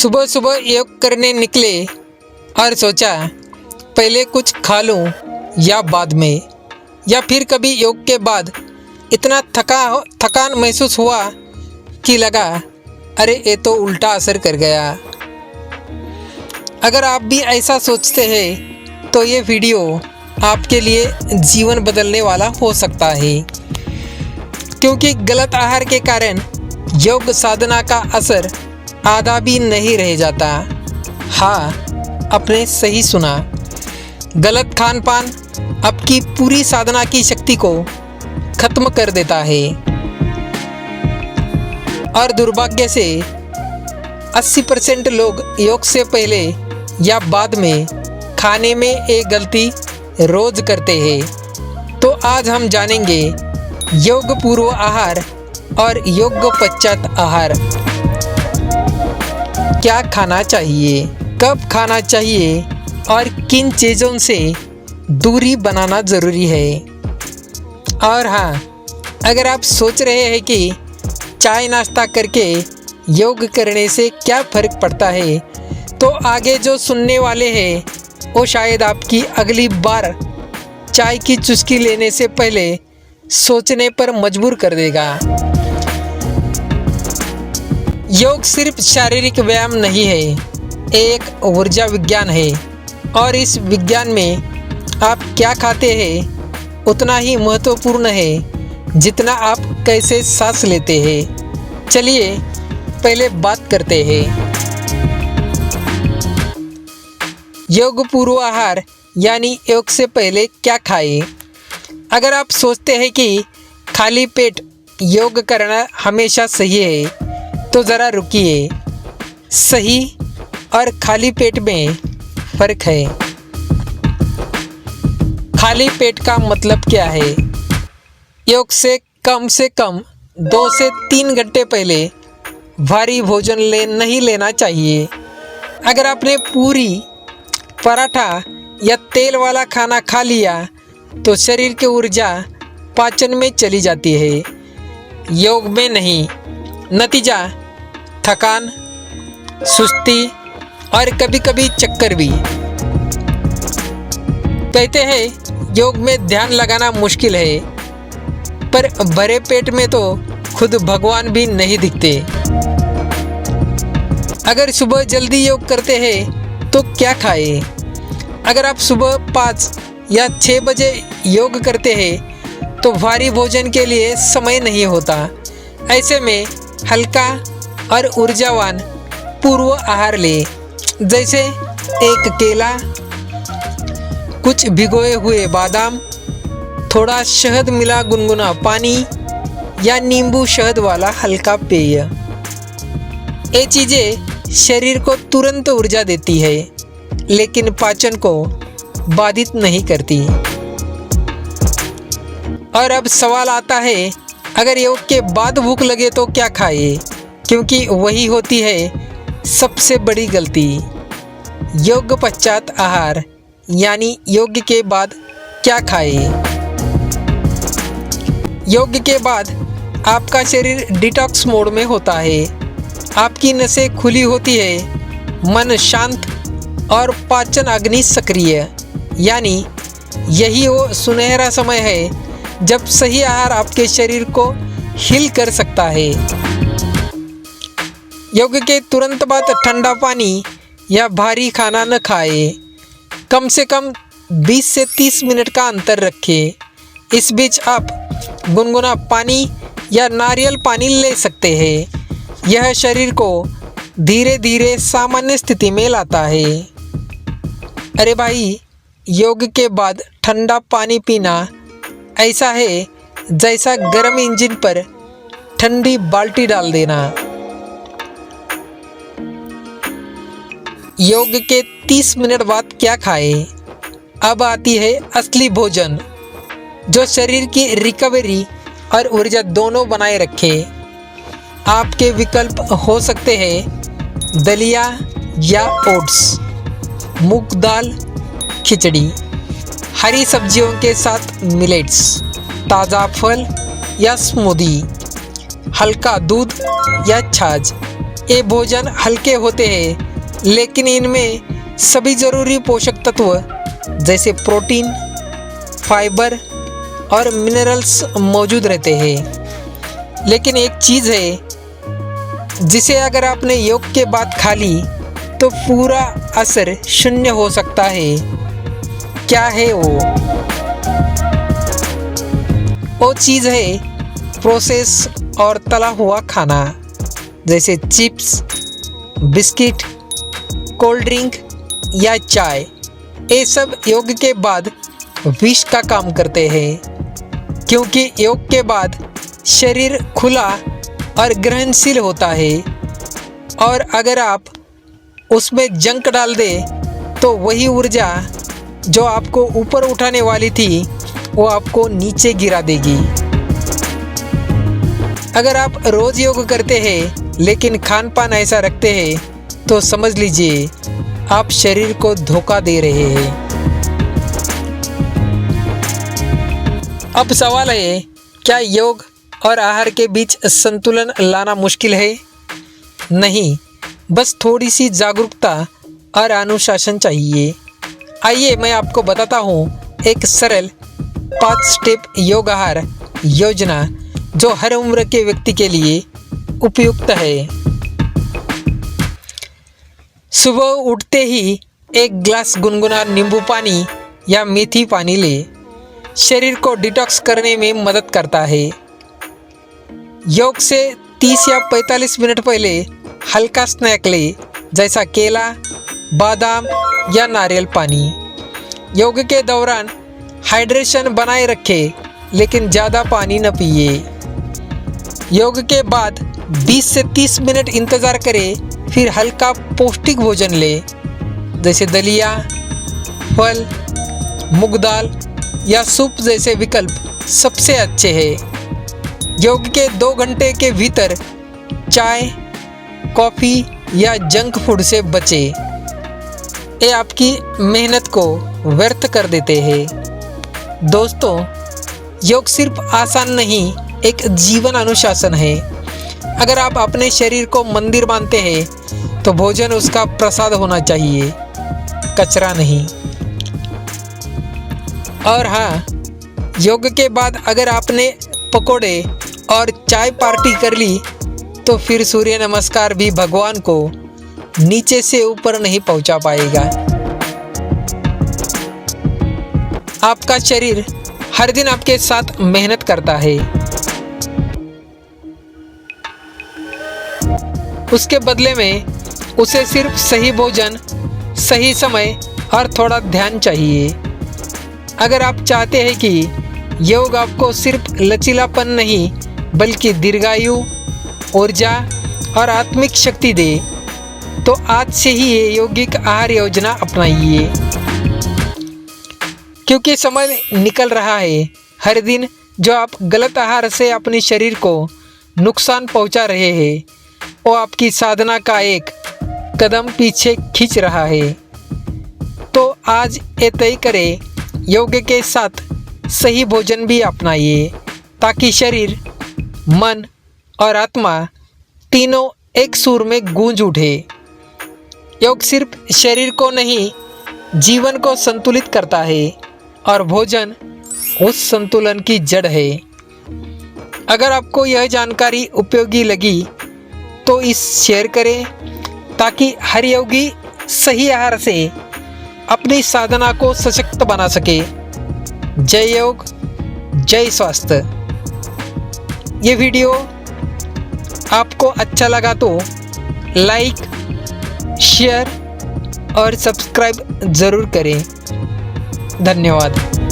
सुबह सुबह योग करने निकले और सोचा पहले कुछ खा लूं या बाद में, या फिर कभी योग के बाद इतना थकान महसूस हुआ कि लगा अरे ये तो उल्टा असर कर गया। अगर आप भी ऐसा सोचते हैं तो ये वीडियो आपके लिए जीवन बदलने वाला हो सकता है, क्योंकि गलत आहार के कारण योग साधना का असर आधा भी नहीं रह जाता। हाँ, आपने सही सुना, गलत खान पान आपकी पूरी साधना की शक्ति को खत्म कर देता है। और दुर्भाग्य से 80% लोग योग से पहले या बाद में खाने में एक गलती रोज करते हैं। तो आज हम जानेंगे योग पूर्व आहार और योग पश्चात आहार। क्या खाना चाहिए, कब खाना चाहिए और किन चीज़ों से दूरी बनाना ज़रूरी है। और हाँ, अगर आप सोच रहे हैं कि चाय नाश्ता करके योग करने से क्या फ़र्क पड़ता है, तो आगे जो सुनने वाले हैं वो शायद आपकी अगली बार चाय की चुस्की लेने से पहले सोचने पर मजबूर कर देगा। योग सिर्फ शारीरिक व्यायाम नहीं है, एक ऊर्जा विज्ञान है। और इस विज्ञान में आप क्या खाते हैं उतना ही महत्वपूर्ण है जितना आप कैसे सांस लेते हैं। चलिए पहले बात करते हैं योग पूर्व आहार यानी योग से पहले क्या खाएं। अगर आप सोचते हैं कि खाली पेट योग करना हमेशा सही है तो ज़रा रुकिए, सही और खाली पेट में फ़र्क है। खाली पेट का मतलब क्या है? योग से कम 2 से 3 घंटे पहले भारी भोजन नहीं लेना चाहिए। अगर आपने पूरी, पराठा या तेल वाला खाना खा लिया तो शरीर की ऊर्जा पाचन में चली जाती है, योग में नहीं। नतीजा थकान, सुस्ती और कभी कभी चक्कर भी। कहते हैं योग में ध्यान लगाना मुश्किल है, पर भरे पेट में तो खुद भगवान भी नहीं दिखते। अगर सुबह जल्दी योग करते हैं तो क्या खाएं? अगर आप सुबह 5 या 6 बजे योग करते हैं तो भारी भोजन के लिए समय नहीं होता। ऐसे में हल्का और ऊर्जावान पूर्व आहार लें, जैसे एक केला, कुछ भिगोए हुए बादाम, थोड़ा शहद मिला गुनगुना पानी या नींबू शहद वाला हल्का पेय। ये चीज़ें शरीर को तुरंत ऊर्जा देती है, लेकिन पाचन को बाधित नहीं करती। और अब सवाल आता है, अगर योग के बाद भूख लगे तो क्या खाएं? क्योंकि वही होती है सबसे बड़ी गलती। योग पश्चात आहार यानी योग के बाद क्या खाएं? योग के बाद आपका शरीर डिटॉक्स मोड में होता है, आपकी नसें खुली होती है, मन शांत और पाचन अग्नि सक्रिय। यानी यही वो सुनहरा समय है जब सही आहार आपके शरीर को हील कर सकता है। योग के तुरंत बाद ठंडा पानी या भारी खाना न खाएं। कम से कम 20 से 30 मिनट का अंतर रखें। इस बीच आप गुनगुना पानी या नारियल पानी ले सकते हैं। यह शरीर को धीरे धीरे सामान्य स्थिति में लाता है। अरे भाई, योग के बाद ठंडा पानी पीना ऐसा है जैसा गर्म इंजन पर ठंडी बाल्टी डाल देना। योग के 30 मिनट बाद क्या खाएं? अब आती है असली भोजन, जो शरीर की रिकवरी और ऊर्जा दोनों बनाए रखे। आपके विकल्प हो सकते हैं दलिया या ओट्स, मूंग दाल, खिचड़ी, हरी सब्जियों के साथ मिलेट्स, ताज़ा फल या स्मूदी, हल्का दूध या छाछ। ये भोजन हल्के होते हैं लेकिन इनमें सभी ज़रूरी पोषक तत्व जैसे प्रोटीन, फाइबर और मिनरल्स मौजूद रहते हैं। लेकिन एक चीज़ है जिसे अगर आपने योग के बाद खा ली तो पूरा असर शून्य हो सकता है। क्या है वो चीज़ है प्रोसेस और तला हुआ खाना, जैसे चिप्स, बिस्किट, कोल्ड ड्रिंक या चाय। ये सब योग के बाद विष का काम करते हैं, क्योंकि योग के बाद शरीर खुला और ग्रहणशील होता है और अगर आप उसमें जंक डाल दें तो वही ऊर्जा जो आपको ऊपर उठाने वाली थी वो आपको नीचे गिरा देगी। अगर आप रोज़ योग करते हैं लेकिन खान पान ऐसा रखते हैं तो समझ लीजिए आप शरीर को धोखा दे रहे हैं। अब सवाल है, क्या योग और आहार के बीच संतुलन लाना मुश्किल है? नहीं, बस थोड़ी सी जागरूकता और अनुशासन चाहिए। आइए मैं आपको बताता हूँ एक सरल 5 स्टेप योग आहार योजना जो हर उम्र के व्यक्ति के लिए उपयुक्त है। सुबह उठते ही 1 गिलास गुनगुना नींबू पानी या मेथी पानी ले। शरीर को डिटॉक्स करने में मदद करता है। योग से 30 या 45 मिनट पहले हल्का स्नैक ले, जैसा केला, बादाम या नारियल पानी। योग के दौरान हाइड्रेशन बनाए रखें लेकिन ज़्यादा पानी न पिए। योग के बाद 20 से 30 मिनट इंतज़ार करें, फिर हल्का पौष्टिक भोजन ले, जैसे दलिया, फल, मूंग दाल या सूप जैसे विकल्प सबसे अच्छे हैं। योग के 2 घंटे के भीतर चाय, कॉफ़ी या जंक फूड से बचें। ये आपकी मेहनत को व्यर्थ कर देते हैं। दोस्तों, योग सिर्फ आसान नहीं, एक जीवन अनुशासन है। अगर आप अपने शरीर को मंदिर मानते हैं तो भोजन उसका प्रसाद होना चाहिए, कचरा नहीं। और हाँ, योग के बाद अगर आपने पकोड़े और चाय पार्टी कर ली तो फिर सूर्य नमस्कार भी भगवान को नीचे से ऊपर नहीं पहुंचा पाएगा। आपका शरीर हर दिन आपके साथ मेहनत करता है, उसके बदले में उसे सिर्फ सही भोजन, सही समय और थोड़ा ध्यान चाहिए। अगर आप चाहते हैं कि योग आपको सिर्फ लचीलापन नहीं बल्कि दीर्घायु, ऊर्जा और आत्मिक शक्ति दे, तो आज से ही ये यौगिक आहार योजना अपनाइए। क्योंकि समय निकल रहा है। हर दिन जो आप गलत आहार से अपने शरीर को नुकसान पहुंचा रहे हैं वो आपकी साधना का एक कदम पीछे खींच रहा है। तो आज ये तय करें, योग के साथ सही भोजन भी अपनाइए ताकि शरीर, मन और आत्मा तीनों एक सुर में गूंज उठे। योग सिर्फ शरीर को नहीं, जीवन को संतुलित करता है और भोजन उस संतुलन की जड़ है। अगर आपको यह जानकारी उपयोगी लगी तो इस शेयर करें ताकि हर योगी सही आहार से अपनी साधना को सशक्त बना सके। जय योग, जय स्वास्थ्य। ये वीडियो आपको अच्छा लगा तो लाइक, शेयर और सब्सक्राइब ज़रूर करें। धन्यवाद।